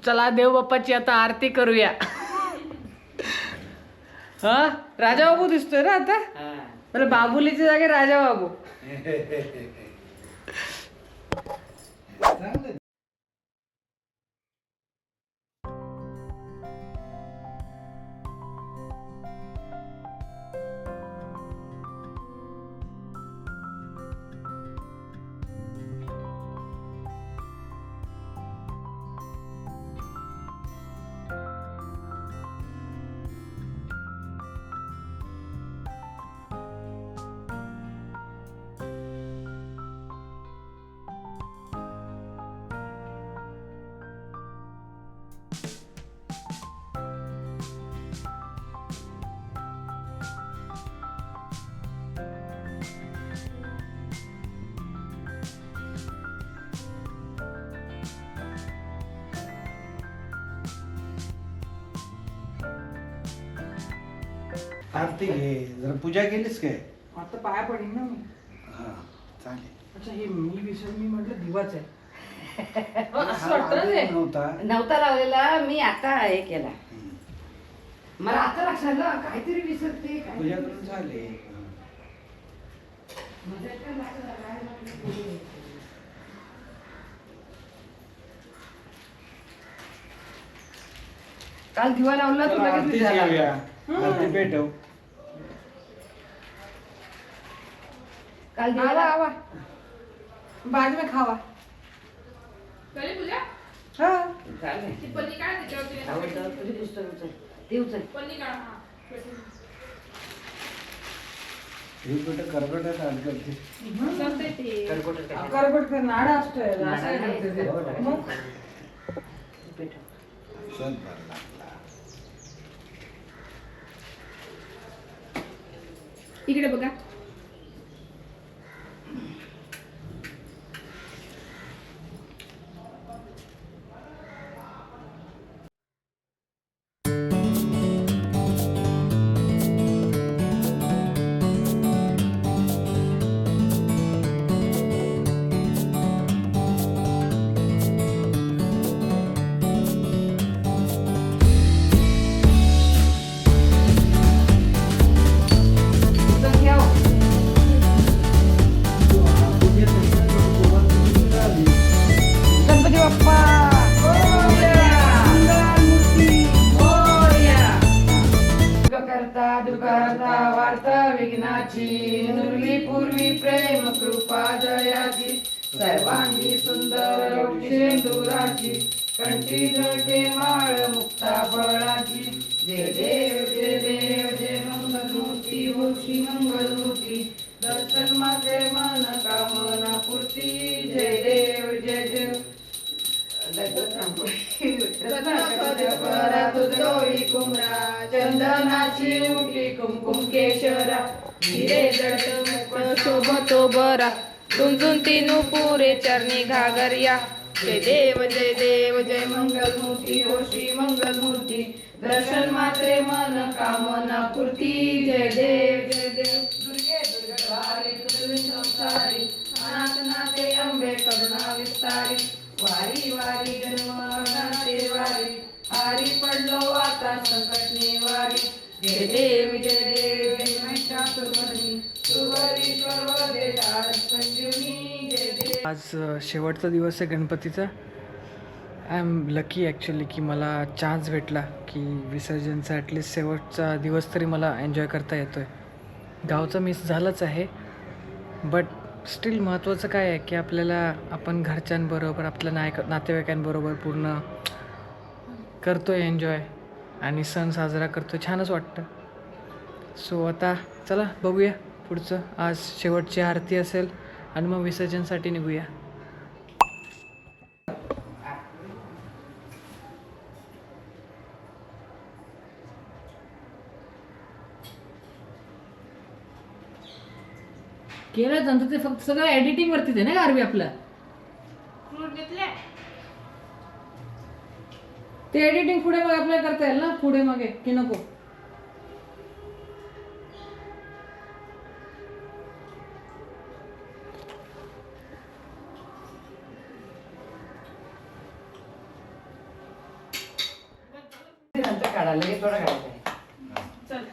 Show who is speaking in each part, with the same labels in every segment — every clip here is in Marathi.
Speaker 1: चला देव बाप्पाची आता आरती करूया. हा राजा बाबू दिसतोय ना आता. मला बाबुलीच्या जागी राजा बाबू.
Speaker 2: आरती घे जरा. पूजा केलीस काय?
Speaker 1: आता पाया पडीन ना मी.
Speaker 2: हा चालेल.
Speaker 1: अच्छा हे मी विसर मी म्हटलं दिवाच आहे. असं
Speaker 2: हा,
Speaker 1: वाटतं ना ते.
Speaker 3: नव्हता लावलेला मी आता हे केला. मला आता लक्षात आलं काहीतरी विसरते काय.
Speaker 2: पूजा करून झाले.
Speaker 3: काल दिवा लावला तो लगेच
Speaker 2: आरती
Speaker 3: विसरला.
Speaker 2: घेऊया. आरती पेटव.
Speaker 3: काल दिवा
Speaker 1: आवा आवा बाद में खावा.
Speaker 4: कळली पूजा?
Speaker 1: हा
Speaker 3: झालं.
Speaker 4: ती पल्ली काढ त्याच्यावरती.
Speaker 3: आवडतं तुझी पुस्तक उचल. ते उचल.
Speaker 4: पल्ली काढ. हा. पेटवून.
Speaker 2: ही कुठं करकटात आड करते.
Speaker 4: चालतंय ते.
Speaker 3: करकोटं कशाला?
Speaker 1: करबट नाडा असतोय असं
Speaker 3: नाडा
Speaker 1: काय
Speaker 3: नाही,
Speaker 1: करते ते?
Speaker 3: करकोटं.
Speaker 1: मग
Speaker 3: पेटव.
Speaker 2: सण भर लागला.
Speaker 4: इकडे बघा.
Speaker 3: उचल ठेव. गणपती बाप्पा करता दुःखहर्ता वार्ता विघ्नाची नुरली पूर्वी प्रेम कृपा दयाची सर्वांगी सुंदर शेंदुराची कंठी जळके माळ मुक्ता फळाची जय देव जय देव जय मंगलमूर्ती होशी मंगलमूर्ती दर्शन माझे मन कामना पूर्ती जय देव जय देव. चंदनाची उठी कुमकुम केशरा हिरे जडत मुकुट
Speaker 4: शोभतो बरा झुंझुन तीनू पुरे चरणी घागरिया.
Speaker 3: जय देव जय मंगलमूर्ती होशी मंगलमूर्ती दर्शन मात्रे मन कामना पूर्ती जय देव जय देव. दुर्गे दुर्गवारी दुर्विन संसारी अनाथ नाथे अंबे करुणा विस्तारी वारी वारी जन्मनाथे वारी हारी पडलो आता संकट निवारी जय देव जय महिषासुरमर्दिनी सुवरीश्वर वदे तारक संजीवनी जय देव.
Speaker 1: आज शेवटचा दिवस आहे गणपतीचा. आय एम लकी ॲक्च्युली की मला चान्स भेटला की विसर्जनचा ॲटलिस्ट शेवटचा दिवस तरी मला एन्जॉय करता येतो आहे. गावचा मिस झालाच आहे बट स्टील महत्त्वाचं काय आहे की आपल्याला आपण घरच्यांबरोबर आपल्या नातेवाईकांबरोबर पूर्ण करतो आहे एन्जॉय आणि सण साजरा करतो आहे. छानच वाटतं. सो आता चला बघूया पुढचं. आज शेवटची आरती असेल आणि मग विसर्जनसाठी निघूया. केलं नंतर ते फक्त सगळं एडिटिंग वरतीच आहे ना गारवी आपलं.
Speaker 4: फ्रूट घेतले.
Speaker 1: ते एडिटिंग पुढे मग आपल्याला करता येईल ना पुढे मागे की नको.
Speaker 3: नंतर काढा लगेच थोडा काढायचा आहे.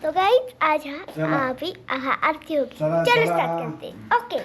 Speaker 5: तो गाइस आज
Speaker 2: चला.
Speaker 5: अभी आरती होगी
Speaker 2: चला,
Speaker 5: चलो
Speaker 2: चला.
Speaker 5: स्टार्ट करते हैं ओके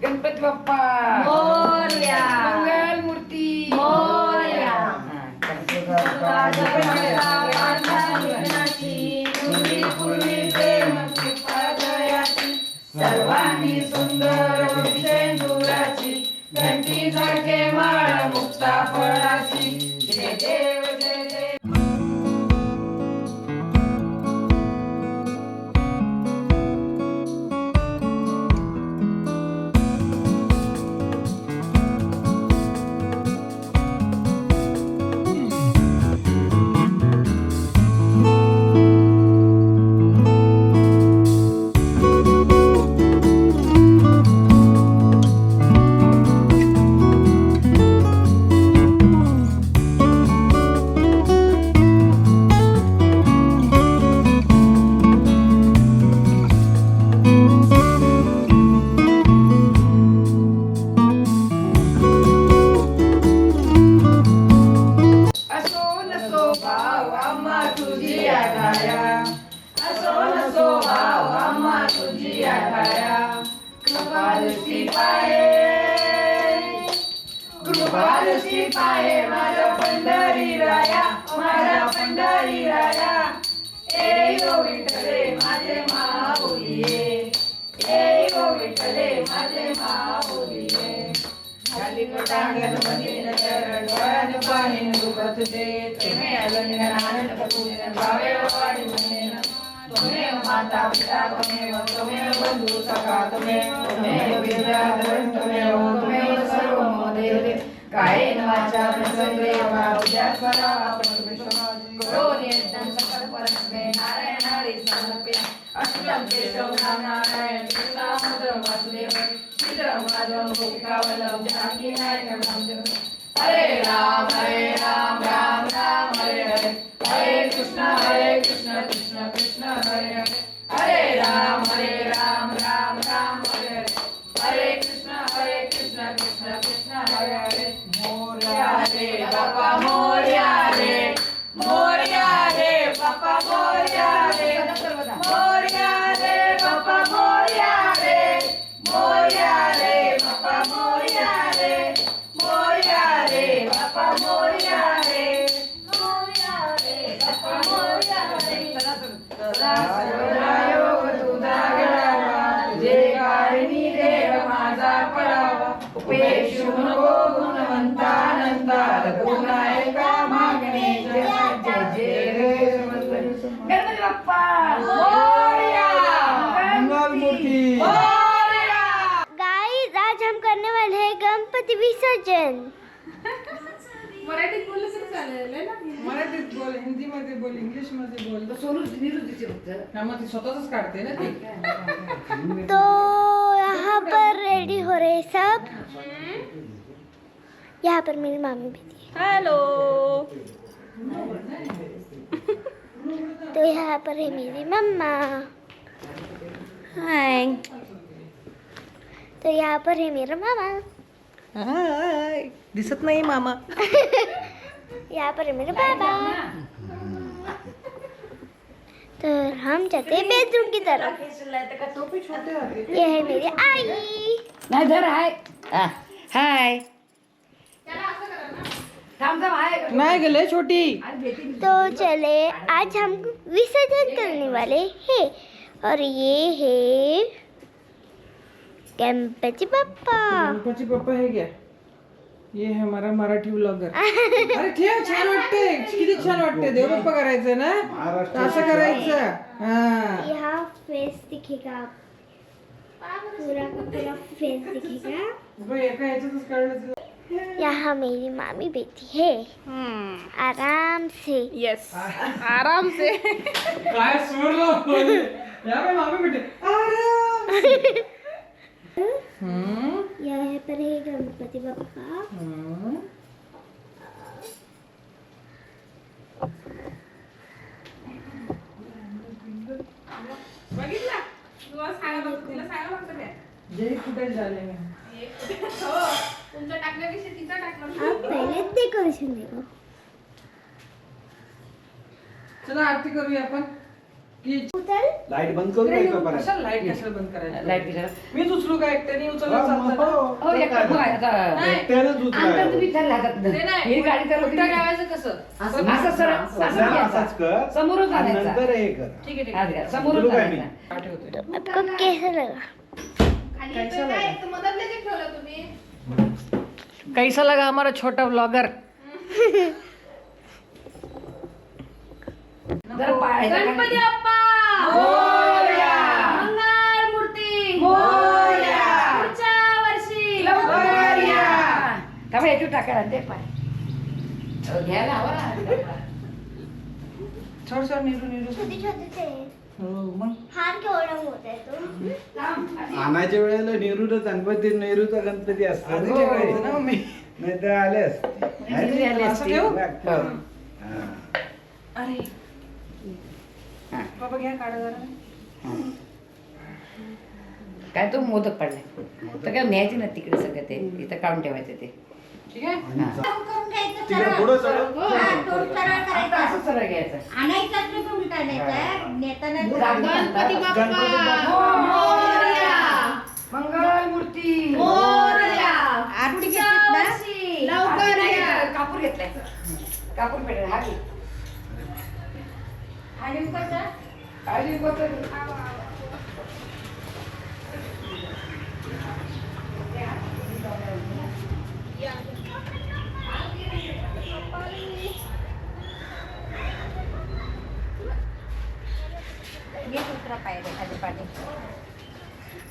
Speaker 3: गणपती बाप्पा
Speaker 4: मोरया.
Speaker 3: मंगल मूर्ती
Speaker 4: मोरया.
Speaker 3: सर्वांनी सुंदर शेंदुराची घंटी सारखे माळ मुक्ता फळाची जय देव जय देव. असो नसो भाव आम्हा तुझी आढाया असो नसो भाव आम्हा तुझी आढाया कृपादृष्टी पाहे माझा पंढरी राया माझा पंढरी राया ए गो विठ्ठले माझे महाबोलिये ए गो विठ्ठले माझे महाबोलिये खाली कटांगण मंदिर चरण डोळ्यान पाहिन दुखत ते तुम्ही अलंघन आनंद पूजन भावे वाढी म्हणेन त्वमेव माता पिता त्वमेव बंधू सखा त्वमेव विद्याधरं त्वमेव सर्व मम देव कायेन वाचा प्रसंगेन उद्या करा करोमि यज्ञं सकल परस्मै नारायण हरि समर्पय अष्टम केशव नाम नारायण कृष्णामुद्र वासुदेव श्रीधर माधव गोपिकावल्लभ जानकी नायक रामदेव हरे राम राम राम हरे हरे हरे कृष्ण कृष्ण कृष्ण हरे हरे हरे राम राम राम हरे हरे हरे कृष्ण कृष्ण कृष्ण हरे हरे मोरया रे बाबा मोरया रे मोरया रे बाबा मोरया रे मोरया रे बाबा मोरया रे मोरया रे बाबा मोरया रे मोरया रे बाबा मोरया रे मोरया रे बाबा मोरया रे सदा सर्वदा योग तुझा घडावा तुझे कारणी देव माझा पडावा उपेक्षू नको गुणवंतानंता गुणायका मागणे जय जय रे गणपती बाप्पा मोरया
Speaker 2: मंगलमूर्ती
Speaker 3: मोरया.
Speaker 5: गाइस आज हम करने वाले हैं गणपति विसर्जन
Speaker 4: मराठीत बोललं तरी चालेल है ना.
Speaker 1: मराठीत बोल हिंदीमध्ये बोल इंग्लिशमध्ये बोल
Speaker 3: सोनू निरुद्धीचे फक्त
Speaker 1: हा, मग ती स्वतःच काढते ना ती
Speaker 5: तो यहाँ पर रेडी हो रहे सब यहाँ पर मेरी मामी भी थी
Speaker 4: हॅलो.
Speaker 5: तो यहाँ पर है मेरी मम्मा
Speaker 4: हाय.
Speaker 5: तो यहाँ पर है मेरा मामा
Speaker 1: हाय दिसत नाही मामा
Speaker 5: यहाँ पर है मेरे पापा तो हम जाते हैं बेडरूम की तरफ ये है मेरी आई
Speaker 3: नाही धर हाय हाय थांब थांब हाय
Speaker 1: नाही गेले छोटी
Speaker 5: तो चले आज हम विसर्जन करने वाले हैं और ये है गणपति बप्पा
Speaker 1: गणपती बाप्पा हे घ्या ये है हमारा मराठी ब्लॉगर अरे ठेव छान वाटते किती छान वाटते देव बाप्पा करायचं ना असं करायचं हा
Speaker 5: यहाँ फेस दिखेगा पूरा का पूरा फेस दिखेगा
Speaker 1: बघ, एका ह्याच्यातच काढलं
Speaker 5: यहाँ मेरी मामी बैठी है आराम से
Speaker 4: यस. आराम से.
Speaker 1: काय सोडलं या बाई मामी बेटे अरे
Speaker 5: यहाँ पर है गणपति बप्पा
Speaker 4: बघितला तुला सांगा तिला सांगा फक्त काय.
Speaker 1: जय कुठे झाले
Speaker 4: हो
Speaker 3: तुमच्या टाकण्यापेक्षा तिचा टाकणार.
Speaker 5: पहिलेच डेकोरेशन देखो.
Speaker 1: चला आरती करूया आपण की
Speaker 5: उचल.
Speaker 2: लाईट बंद करू
Speaker 1: नाही,
Speaker 2: का परत?
Speaker 1: कशाला लाईट कशाला बंद करायची?
Speaker 4: लाईट दिला
Speaker 1: मीच उचलू का एकट्याने उचललं
Speaker 2: हा,
Speaker 1: चालतं
Speaker 2: मग
Speaker 1: ना?
Speaker 2: हो.
Speaker 4: हो एकटं बघ आता
Speaker 1: नाही.
Speaker 2: एकट्यानंच उचलायला.
Speaker 4: अंतर तुम्ही त्याला लागत
Speaker 1: ते
Speaker 4: नाही
Speaker 1: नाही.
Speaker 4: ही गाडी चालवते
Speaker 1: उलटं ठेवायचं कसं?
Speaker 4: असं सरळ असं
Speaker 2: असं
Speaker 4: घ्यायचं.
Speaker 2: असंच कर.
Speaker 4: समोरच
Speaker 2: आणि
Speaker 4: आणायचा.
Speaker 2: नंतर हे कर.
Speaker 1: ठीक आहे ठीक
Speaker 4: हात
Speaker 1: आहे.
Speaker 4: घ्या, समोरच
Speaker 2: उचलू काय मी?
Speaker 4: आणायचा.
Speaker 1: हा, ठेवतोय.
Speaker 5: आपको कैसा लगा?
Speaker 3: खाली येतोय काय? तर मधातलं जे ठेवलं तुम्ही.
Speaker 1: कैसा लगा हमारा छोटा ब्लॉगर?
Speaker 4: जरा पायाचा
Speaker 3: गणपती बाप्पा
Speaker 1: मोरया!
Speaker 3: मंगल मूर्ती
Speaker 4: मोरया!
Speaker 3: पुढच्या वर्षी
Speaker 4: लवकर या. थांबा याच्यावर टाकायला ते पाय घ्यायला हवा ना.
Speaker 1: छोड छोड निरू निरू.
Speaker 5: छोटे छोटे आहेत.
Speaker 1: हो मग
Speaker 5: हार केवढा मोठा आहे तो.
Speaker 2: आणायच्या वेळेला नेहरूचा गणपती असतो.
Speaker 1: आधी ठेवायचं ना मी.
Speaker 2: नाही तर आले असते.
Speaker 4: नेहरू आले
Speaker 1: असं
Speaker 4: असते.
Speaker 1: ठेवू?
Speaker 4: हो.
Speaker 2: हा.
Speaker 1: अरे
Speaker 4: हा.
Speaker 1: बाबा घ्या काढा जरा.
Speaker 4: काय तो मोदक पडलाय तर काय न्यायचे ना तिकडे सगळं ते इथं काढून ठेवायचं ते
Speaker 1: ठीक आहे.
Speaker 2: आणि चा-
Speaker 5: करून घ्यायचं
Speaker 2: तिकडे
Speaker 5: सरळ.
Speaker 2: पुढं चढव.
Speaker 5: हा, तोंड सरळ
Speaker 4: आता
Speaker 5: करायचं.
Speaker 4: असं सरळ घ्यायचं.
Speaker 5: आणायचा की उलटा न्यायचा. नेताना
Speaker 3: गणपती बाप्पा
Speaker 4: मोरया! मंगल मूर्ती
Speaker 3: मोरया!
Speaker 5: आरती
Speaker 3: पुढच्या
Speaker 5: घेतलीत ना?
Speaker 3: वर्षी लवकर या.
Speaker 4: कापूर घेतलाय कापूर पेटेल हा घे.
Speaker 5: आणि कसं?
Speaker 4: आणि बघ.
Speaker 5: घे दुसरा पाय रे, खाली पाणी.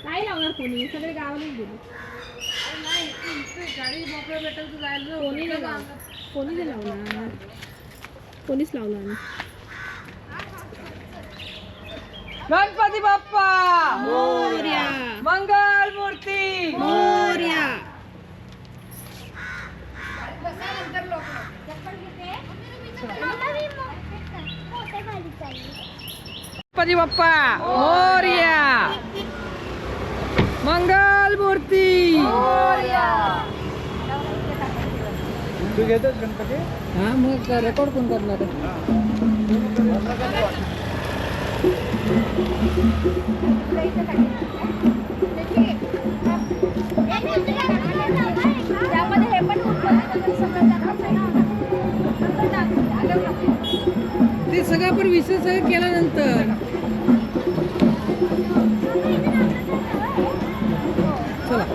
Speaker 3: नाही लावणार कोणी सगळे गावालाच गेले.
Speaker 1: गाडी मोकळं भेटेल तू जायला.
Speaker 3: कोणी नाही लावणार. कोणी नाही लावणार. कोणीच लावणार नाही.
Speaker 1: गणपती बाप्पा
Speaker 3: मोरया!
Speaker 1: मंगल मूर्ती.
Speaker 3: मोरया!
Speaker 1: गणपती बाप्पा मोरया. मंगल मूर्ती.
Speaker 2: तू घेतोस गणपती?
Speaker 1: हा मग रेकॉर्ड कोण करणार आहे?
Speaker 5: त्यामध्ये हे पण
Speaker 1: ते सगळं आपण विषय सगळं केल्यानंतर चला.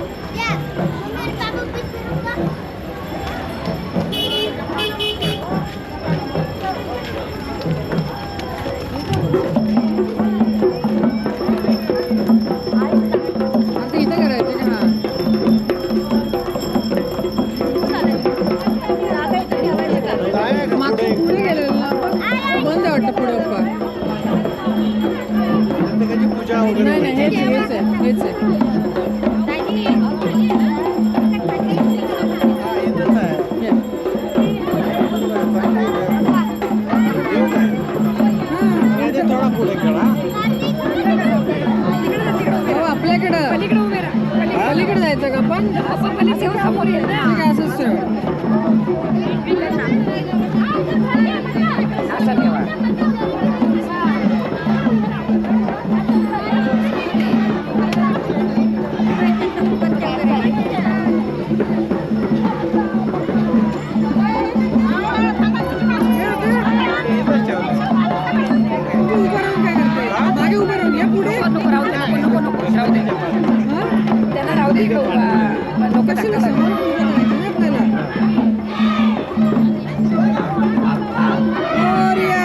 Speaker 1: आता इथं करायचं का? मागून पुढे गेलेलं ना आपण. बंद आहे वाटतं पुढे पण.
Speaker 2: प्रत्येकाची पूजा वगैरे
Speaker 1: नाही नाही हेच आहे हेच आहे.
Speaker 2: हा, इथंच आहे.
Speaker 1: हे.
Speaker 2: देऊ काय? नाही, ते थोडा पुढे खेळा.
Speaker 1: हो, आपल्याकडं पलीकडे जायचं का आपण? ठीक आहे, असंच ठेव.
Speaker 4: असं ठेवा.
Speaker 2: इथंच ठेवलं.
Speaker 1: तू उभं राहून काय करते? मागे उभं राहून या पुढे.
Speaker 4: नको राहू दे, नको राहू दे.
Speaker 1: हा?
Speaker 4: त्यांना राहू दे इकडं उभा. लोक
Speaker 1: कशाला समोर उभं राहायचं ना आपल्याला? मोरया.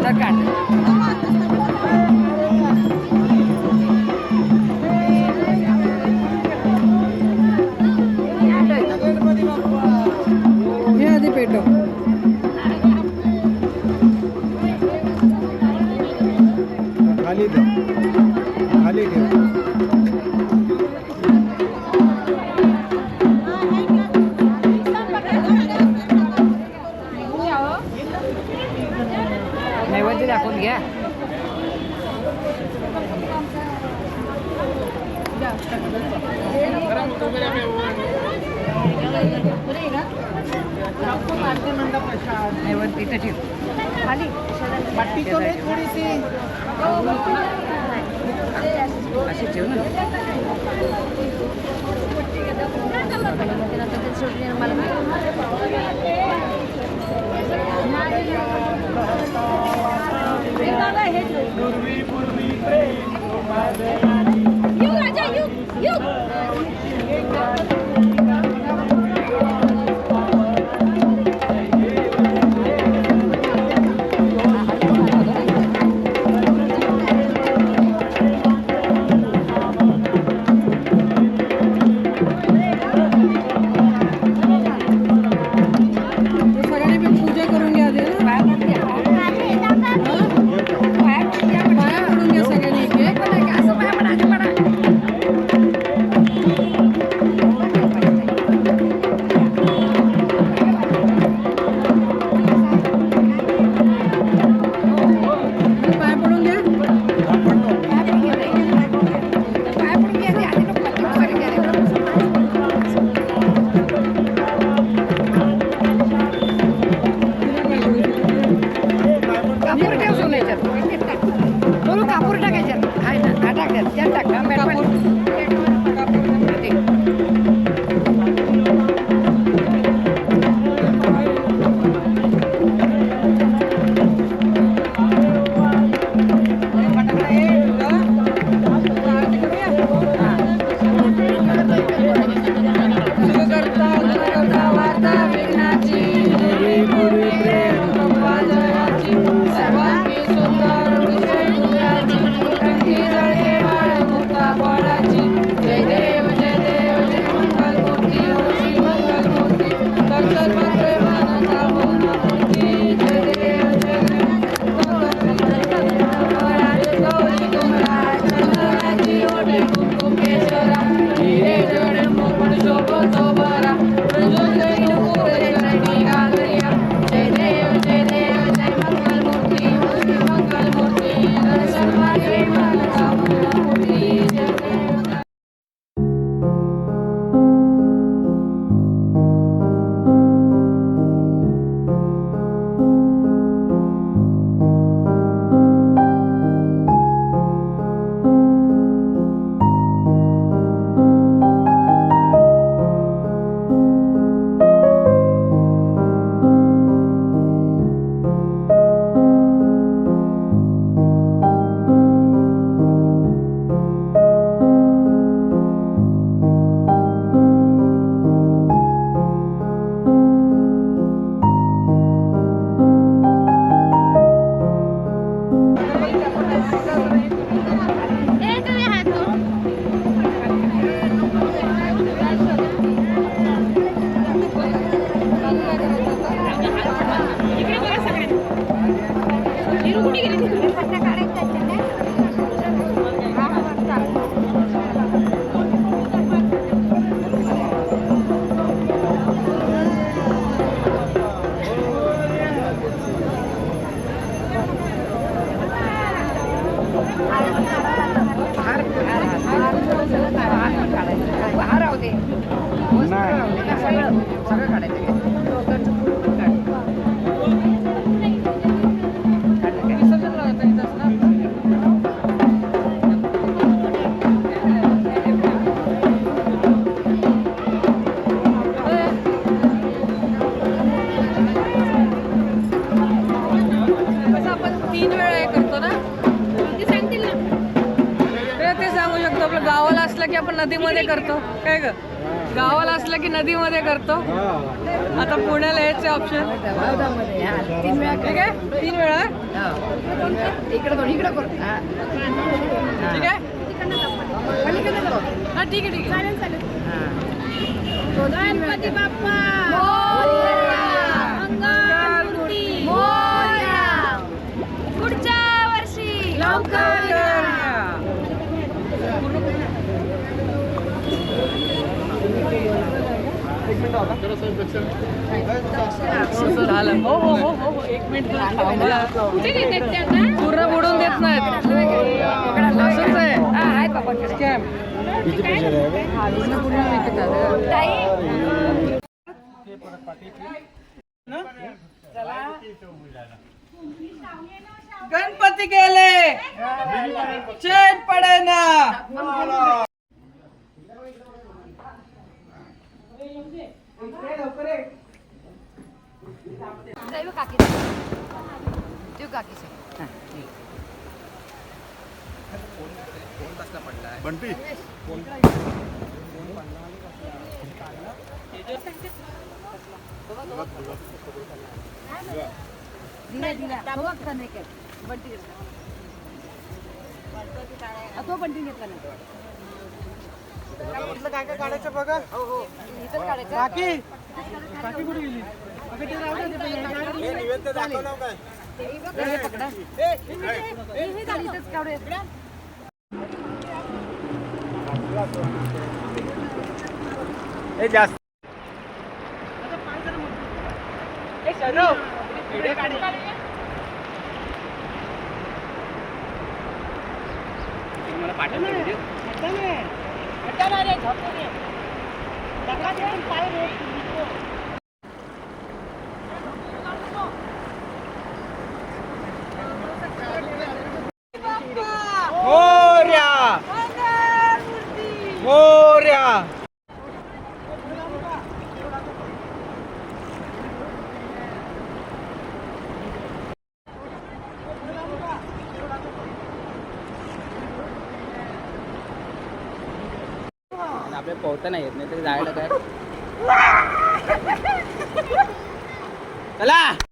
Speaker 4: तर काढ.
Speaker 2: गणपती बाप्पा.
Speaker 1: हे आधी पेटव.
Speaker 2: खाली ठेव. खाली ठेव.
Speaker 4: नाही वर तिथं ठेव खाली
Speaker 2: मट्टी तो ले थोड़ी सी
Speaker 4: अशी ठेव ना
Speaker 1: सगळ्यांनी मी पूजा करून घ्या आधी ना. पाया पडून घ्या सगळ्यांनी एक एक. पाया पडून घ्या.
Speaker 4: कापूर ठेव सोन्याच्यात बोलू कापूर टाकायच्यात आहे ना हा टाक त्यात टाक
Speaker 1: कापूर.
Speaker 4: हा राहू दे सगळं सगळं काढायचं
Speaker 1: गावाला असलं की आपण नदीमध्ये करतो काय ग गावाला असलं की नदीमध्ये करतो आता पुण्याला यायचे ऑप्शन
Speaker 4: 3 वेळा
Speaker 1: ठीक आहे 3 वेळा
Speaker 4: इकडे दोन इकडे करू
Speaker 1: ठीक आहे हा ठीक आहे
Speaker 3: चालेल चालेल
Speaker 4: गणपती बाप्पा
Speaker 3: पुढच्या वर्षी
Speaker 1: लवकर झालं हो हो हो हो 1 मिनिट
Speaker 3: कुठे घेतात ते आता
Speaker 1: पूर्ण बुडून देत नाहीत असंच आहे
Speaker 4: आहेत बाबाकडे
Speaker 2: किती पैसे द्यावे?
Speaker 3: गणपती गेले चैन पडे ना.
Speaker 2: बंटी काय काय काढायचं बघा. काकी काकी कुठे गेली? निवेद्य दाखवलं काय? हे जास्त मोर्या मोर्या.
Speaker 1: आपल्याला पोहता नाही येत नाही तरी जायला काय. चला